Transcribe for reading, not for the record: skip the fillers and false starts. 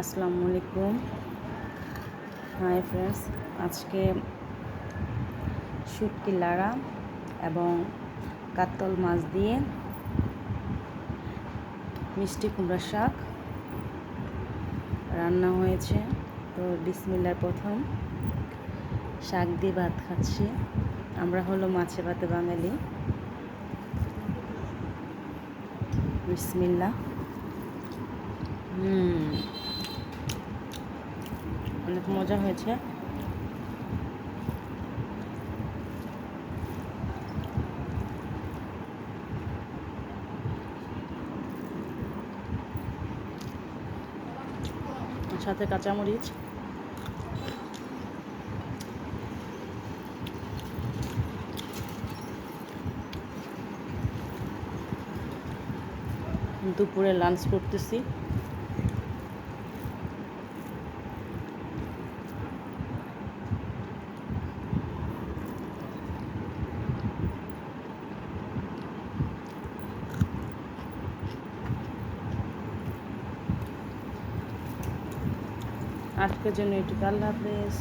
আসসালামু আলাইকুম। Hi friends, আজকে শুটকি লাড়া এবং কাতল মাছ দিয়ে মিষ্টি কুমড়ার শাক রান্না হয়েছে। তো বিসমিল্লার প্রথম শাক দিয়ে ভাত খাচ্ছি। আমরা হলো মাছে ভাতে বাঙালি। বিসমিল্লা। অনেক মজা হয়েছে। সাথে কাঁচামরিচ, দুপুরে লাঞ্চ করতেছি। আজকের জন্য এটুকু। আল্লাহ হাফেজ।